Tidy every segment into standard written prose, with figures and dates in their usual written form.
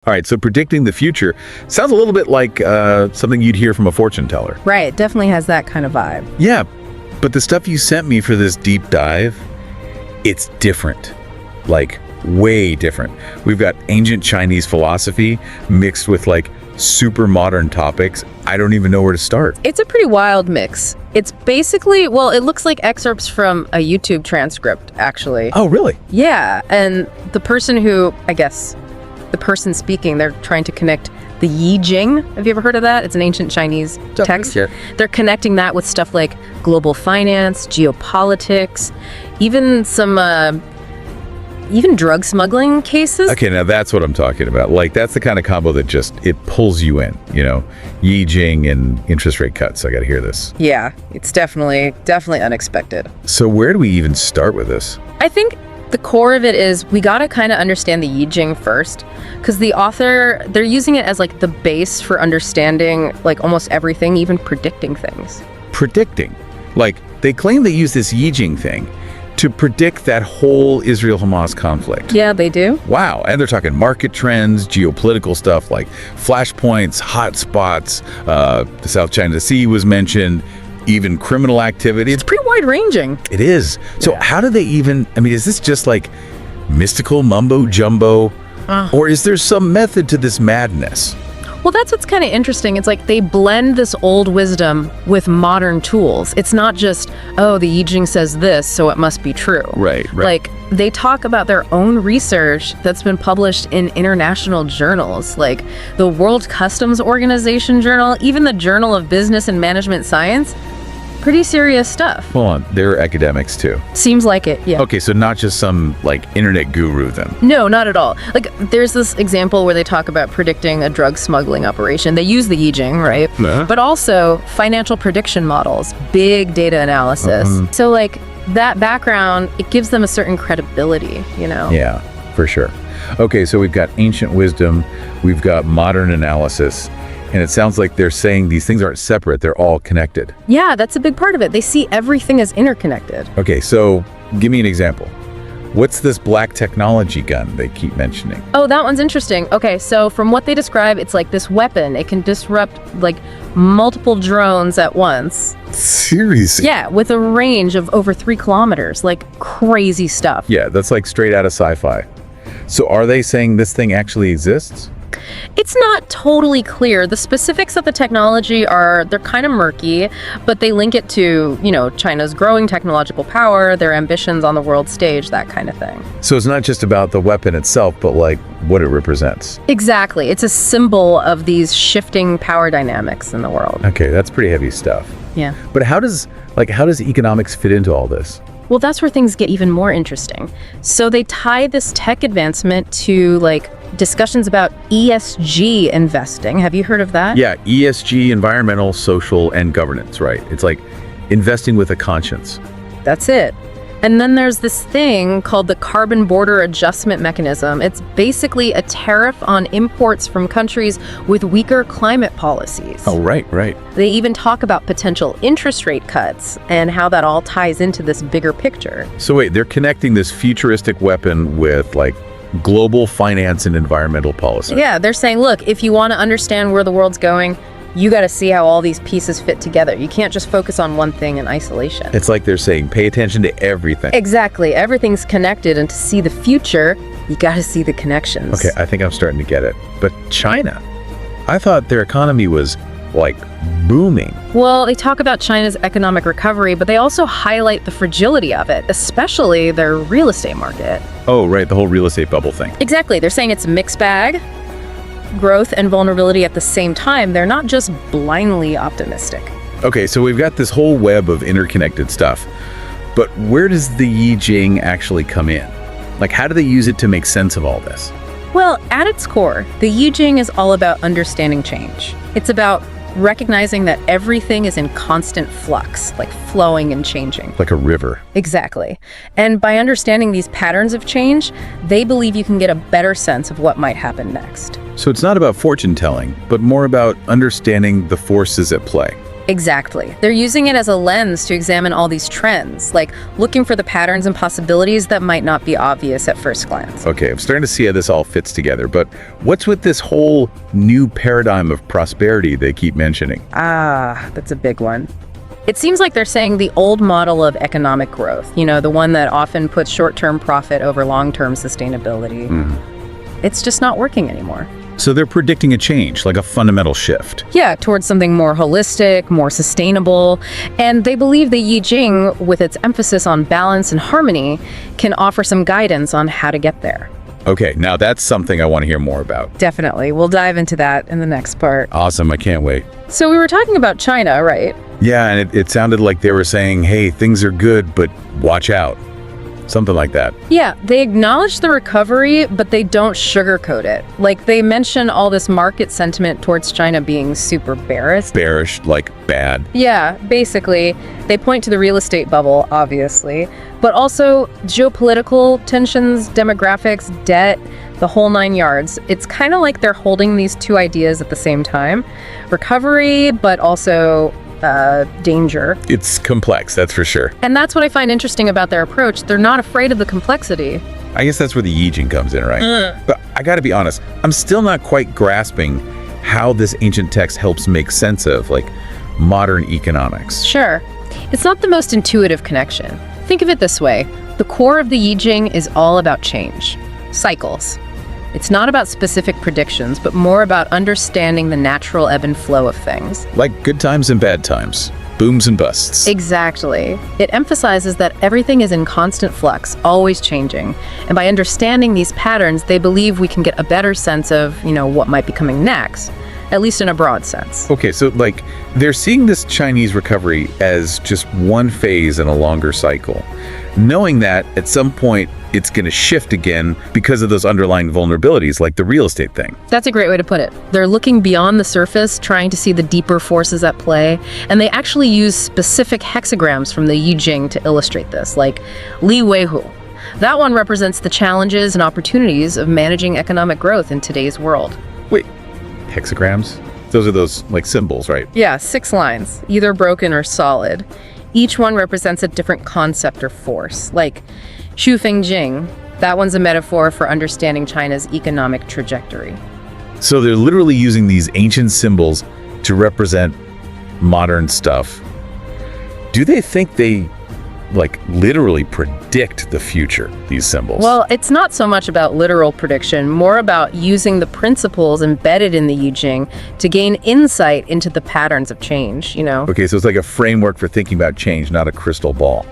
All right, so predicting the future sounds a little bit like something you'd hear from a fortune teller. Right, it definitely has that kind of vibe. Yeah, but the stuff you sent me for this deep dive, it's different. Like, way different. We've got ancient Chinese philosophy mixed with like super modern topics. I don't even know where to start. It's a pretty wild mix. It's basically, well, it looks like excerpts from a YouTube transcript, actually. Oh, really? Yeah, and the person who, I guess, the person speaking, they're trying to connect the Yijing. Have you ever heard of that? It's an ancient Chinese text. Yeah. They're connecting that with stuff like global finance, geopolitics, even some even drug smuggling cases. Okay, now that's what I'm talking about. Like, that's the kind of combo that just, it pulls you in, you know? Yi-Jing and interest rate cuts. I got to hear this. Yeah, it's definitely unexpected. So where do we even start with this? I think the core of it is we got to kind of understand the Yijing first, because the author, they're using it as like the base for understanding like almost everything, even predicting things. Predicting. Like, they claim they use this Yijing thing to predict that whole Israel-Hamas conflict. Yeah, they do. Wow, and they're talking market trends, geopolitical stuff like flashpoints, hotspots, the South China Sea was mentioned, even criminal activity. It's pretty wide-ranging. It is. So how do they even, I mean, is this just like mystical mumbo-jumbo? Or is there some method to this madness? Well, that's what's kind of interesting. It's like they blend this old wisdom with modern tools. It's not just, oh, the Yijing says this, so it must be true. Right. Like, they talk about their own research that's been published in international journals, like the World Customs Organization Journal, even the Journal of Business and Management Science. Pretty serious stuff. Hold on, they're academics too. Seems like it, yeah. Okay, so not just some like internet guru then. No, not at all. Like, there's this example where they talk about predicting a drug smuggling operation. They use the Yijing, right? Yeah. But also financial prediction models, big data analysis. So like that background, it gives them a certain credibility, you know? Yeah, for sure. Okay, so we've got ancient wisdom, we've got modern analysis, and it sounds like they're saying these things aren't separate, they're all connected. Yeah, that's a big part of it. They see everything as interconnected. Okay, so give me an example. What's this black technology gun they keep mentioning? Oh, that one's interesting. Okay, so from what they describe, it's like this weapon. It can disrupt like multiple drones at once. Seriously? Yeah, with a range of over 3 kilometers, like crazy stuff. Yeah, that's like straight out of sci-fi. So are they saying this thing actually exists? It's not totally clear. The specifics of the technology they're kind of murky, but they link it to, you know, China's growing technological power, their ambitions on the world stage, that kind of thing. So it's not just about the weapon itself, but like what it represents. Exactly. It's a symbol of these shifting power dynamics in the world. Okay, that's pretty heavy stuff. Yeah. But how does economics fit into all this? Well, that's where things get even more interesting. So they tie this tech advancement to like discussions about ESG investing. Have you heard of that? Yeah, ESG, environmental, social, and governance, right? It's like investing with a conscience. That's it. And then there's this thing called the Carbon Border Adjustment Mechanism. It's basically a tariff on imports from countries with weaker climate policies. Oh, right. They even talk about potential interest rate cuts and how that all ties into this bigger picture. So wait, they're connecting this futuristic weapon with like global finance and environmental policy. Yeah, they're saying, look, if you want to understand where the world's going, you got to see how all these pieces fit together. You can't just focus on one thing in isolation. It's like they're saying, pay attention to everything. Exactly. Everything's connected, and to see the future, you got to see the connections. Okay, I think I'm starting to get it. But China, I thought their economy was like booming. Well, they talk about China's economic recovery, but they also highlight the fragility of it, especially their real estate market. Oh, right, the whole real estate bubble thing. Exactly. They're saying it's a mixed bag. Growth and vulnerability at the same time. They're not just blindly optimistic. Okay, so we've got this whole web of interconnected stuff, but where does the Yijing actually come in? Like, how do they use it to make sense of all this? Well, at its core, the Yijing is all about understanding change. It's about recognizing that everything is in constant flux, like flowing and changing. Like a river. Exactly. And by understanding these patterns of change, they believe you can get a better sense of what might happen next. So it's not about fortune telling, but more about understanding the forces at play. Exactly. They're using it as a lens to examine all these trends, like looking for the patterns and possibilities that might not be obvious at first glance. Okay, I'm starting to see how this all fits together, but what's with this whole new paradigm of prosperity they keep mentioning? That's a big one. It seems like they're saying the old model of economic growth, the one that often puts short-term profit over long-term sustainability. It's just not working anymore. So they're predicting a change, like a fundamental shift. Yeah, towards something more holistic, more sustainable. And they believe the Yijing, with its emphasis on balance and harmony, can offer some guidance on how to get there. Okay, now that's something I want to hear more about. Definitely. We'll dive into that in the next part. Awesome, I can't wait. So we were talking about China, right? Yeah, and it sounded like they were saying, hey, things are good, but watch out. Something like that. Yeah, they acknowledge the recovery, but they don't sugarcoat it. Like, they mention all this market sentiment towards China being super bearish. Bearish, like bad. Yeah, basically. They point to the real estate bubble, obviously, but also geopolitical tensions, demographics, debt, the whole 9 yards. It's kind of like they're holding these two ideas at the same time. Recovery, but also danger. It's complex, that's for sure. And that's what I find interesting about their approach. They're not afraid of the complexity. I guess that's where the Yijing comes in, right? But I gotta be honest, I'm still not quite grasping how this ancient text helps make sense of, like, modern economics. Sure. It's not the most intuitive connection. Think of it this way. The core of the Yijing is all about change. Cycles. It's not about specific predictions, but more about understanding the natural ebb and flow of things. Like good times and bad times, booms and busts. Exactly. It emphasizes that everything is in constant flux, always changing. And by understanding these patterns, they believe we can get a better sense of, what might be coming next, at least in a broad sense. Okay, so like they're seeing this Chinese recovery as just one phase in a longer cycle, knowing that at some point it's going to shift again because of those underlying vulnerabilities like the real estate thing. That's a great way to put it. They're looking beyond the surface, trying to see the deeper forces at play, and they actually use specific hexagrams from the Yijing to illustrate this, like Li Weihu. That one represents the challenges and opportunities of managing economic growth in today's world. Wait, hexagrams? Those are those like symbols, right? Yeah, 6 lines, either broken or solid. Each one represents a different concept or force, like Shu Feng Jing. That one's a metaphor for understanding China's economic trajectory. So they're literally using these ancient symbols to represent modern stuff. Do they think they literally predict the future, these symbols? Well, it's not so much about literal prediction, more about using the principles embedded in the Yijing to gain insight into the patterns of change, Okay, so it's like a framework for thinking about change, not a crystal ball.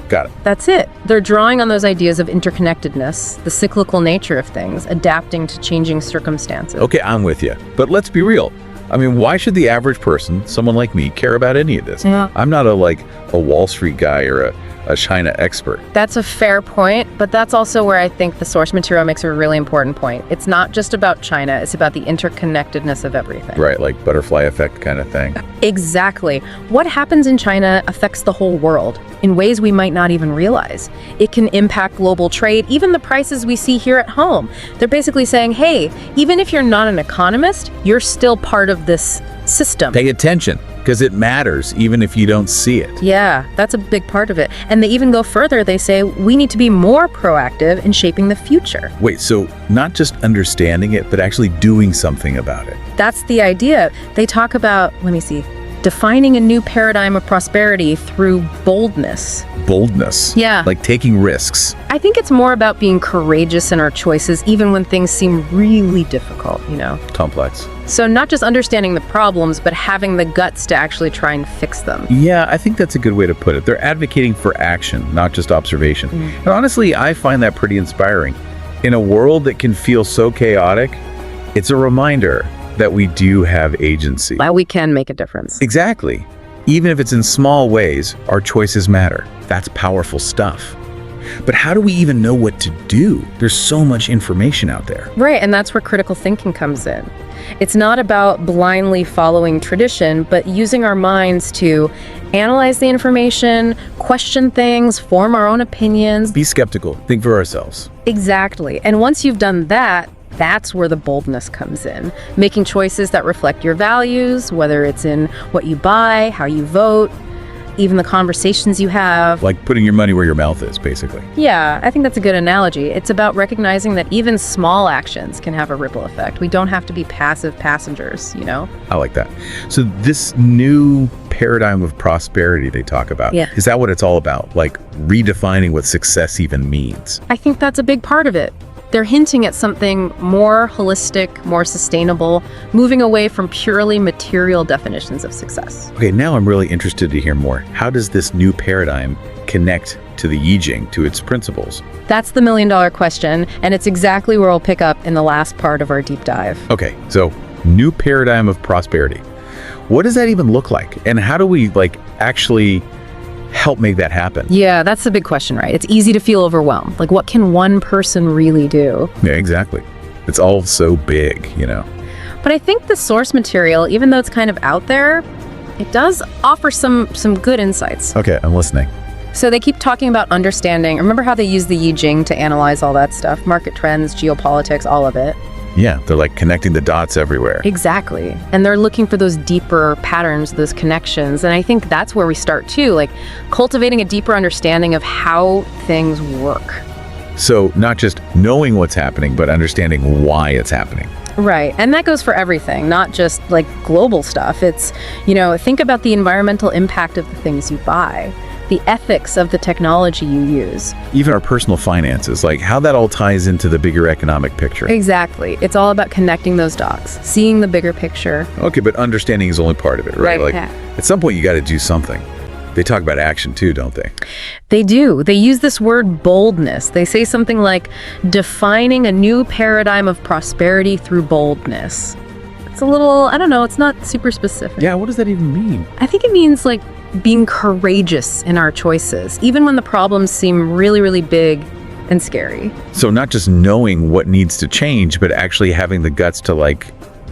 Got it. That's it. They're drawing on those ideas of interconnectedness, the cyclical nature of things, adapting to changing circumstances. Okay, I'm with you. But let's be real. I mean, why should the average person, someone like me, care about any of this? Yeah. I'm not a Wall Street guy or a China expert. That's a fair point, but that's also where I think the source material makes a really important point. It's not just about China, it's about the interconnectedness of everything. Right, like butterfly effect kind of thing. Exactly. What happens in China affects the whole world in ways we might not even realize. It can impact global trade, even the prices we see here at home. They're basically saying, hey, even if you're not an economist, you're still part of this system. Pay attention, because it matters even if you don't see it. Yeah, that's a big part of it. And they even go further. They say we need to be more proactive in shaping the future. Wait, so not just understanding it, but actually doing something about it. That's the idea. They talk about, defining a new paradigm of prosperity through boldness. Boldness. Yeah. Like taking risks. I think it's more about being courageous in our choices, even when things seem really difficult, Complex. So not just understanding the problems, but having the guts to actually try and fix them. Yeah, I think that's a good way to put it. They're advocating for action, not just observation. And honestly, I find that pretty inspiring. In a world that can feel so chaotic, it's a reminder that we do have agency. That we can make a difference. Exactly. Even if it's in small ways, our choices matter. That's powerful stuff. But how do we even know what to do? There's so much information out there. Right, and that's where critical thinking comes in. It's not about blindly following tradition, but using our minds to analyze the information, question things, form our own opinions. Be skeptical. Think for ourselves. Exactly. And once you've done that, That's where the boldness comes in. Making choices that reflect your values, whether it's in what you buy, how you vote, even the conversations you have. Like putting your money where your mouth is, basically. Yeah, I think that's a good analogy. It's about recognizing that even small actions can have a ripple effect. We don't have to be passive passengers, you know? I like that. So this new paradigm of prosperity they talk about, Yeah. is that what it's all about? Like redefining what success even means? I think that's a big part of it. They're hinting at something more holistic, more sustainable, moving away from purely material definitions of success. Okay, now I'm really interested to hear more. How does this new paradigm connect to the Yijing, to its principles? That's the million-dollar question, and it's exactly where we'll pick up in the last part of our deep dive. Okay, so new paradigm of prosperity. What does that even look like? And how do we actually help make that happen? Yeah, that's the big question, right? It's easy to feel overwhelmed. Like, what can one person really do? Yeah, exactly. It's all so big, you know. But I think the source material, even though it's kind of out there, it does offer some good insights. Okay, I'm listening. So they keep talking about understanding. Remember how they use the Yijing to analyze all that stuff? Market trends, geopolitics, all of it. Yeah, they're like connecting the dots everywhere. Exactly. And they're looking for those deeper patterns, those connections. And I think that's where we start too, like cultivating a deeper understanding of how things work. So not just knowing what's happening, but understanding why it's happening. Right. And that goes for everything, not just like global stuff. It's, think about the environmental impact of the things you buy, the ethics of the technology you use. Even our personal finances, like how that all ties into the bigger economic picture. Exactly. It's all about connecting those dots, seeing the bigger picture. Okay, but understanding is only part of it, right? Right, Like yeah. at some point you got to do something. They talk about action too, don't they? They do. They use this word boldness. They say something like defining a new paradigm of prosperity through boldness. It's a little, I don't know, it's not super specific. Yeah, what does that even mean? I think it means like being courageous in our choices, even when the problems seem really, really big and scary. So not just knowing what needs to change, but actually having the guts to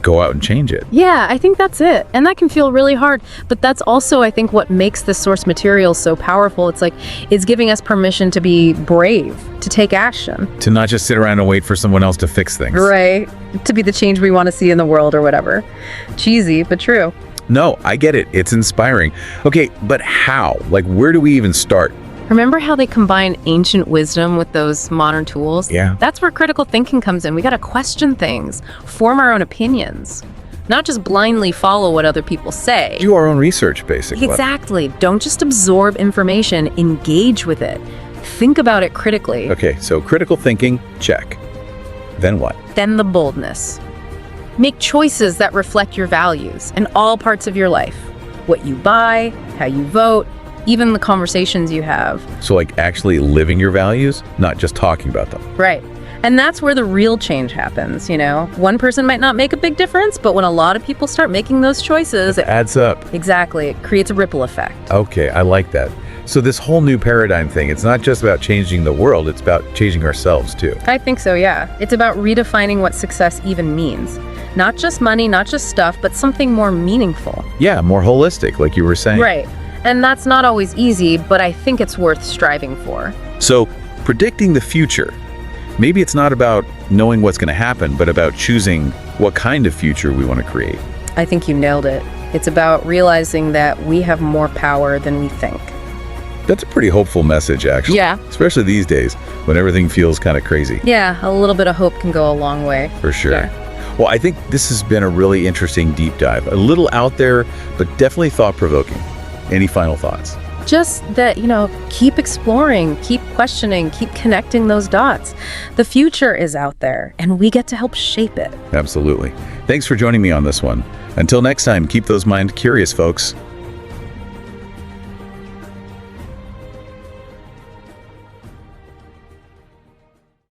go out and change it. Yeah, I think that's it. And that can feel really hard. But that's also, I think, what makes the source material so powerful. It's giving us permission to be brave, to take action. To not just sit around and wait for someone else to fix things. Right. To be the change we want to see in the world or whatever. Cheesy, but true. No, I get it. It's inspiring. Okay, but how? Where do we even start? Remember how they combine ancient wisdom with those modern tools? Yeah. That's where critical thinking comes in. We got to question things, form our own opinions, not just blindly follow what other people say. Do our own research, basically. Exactly. Don't just absorb information, engage with it. Think about it critically. Okay, so critical thinking, check. Then what? Then the boldness. Make choices that reflect your values in all parts of your life. What you buy, how you vote, even the conversations you have. So actually living your values, not just talking about them. Right. And that's where the real change happens, One person might not make a big difference, but when a lot of people start making those choices, It adds up. exactly, it creates a ripple effect. Okay, I like that. So this whole new paradigm thing, it's not just about changing the world, it's about changing ourselves too. I think so, yeah. It's about redefining what success even means. Not just money, not just stuff, but something more meaningful. Yeah, more holistic, like you were saying. Right. And that's not always easy, but I think it's worth striving for. So predicting the future, maybe it's not about knowing what's going to happen, but about choosing what kind of future we want to create. I think you nailed it. It's about realizing that we have more power than we think. That's a pretty hopeful message, actually. Yeah. Especially these days, when everything feels kind of crazy. Yeah, a little bit of hope can go a long way. For sure. Yeah. Well, I think this has been a really interesting deep dive. A little out there, but definitely thought-provoking. Any final thoughts? Just that, keep exploring, keep questioning, keep connecting those dots. The future is out there, and we get to help shape it. Absolutely. Thanks for joining me on this one. Until next time, keep those minds curious, folks.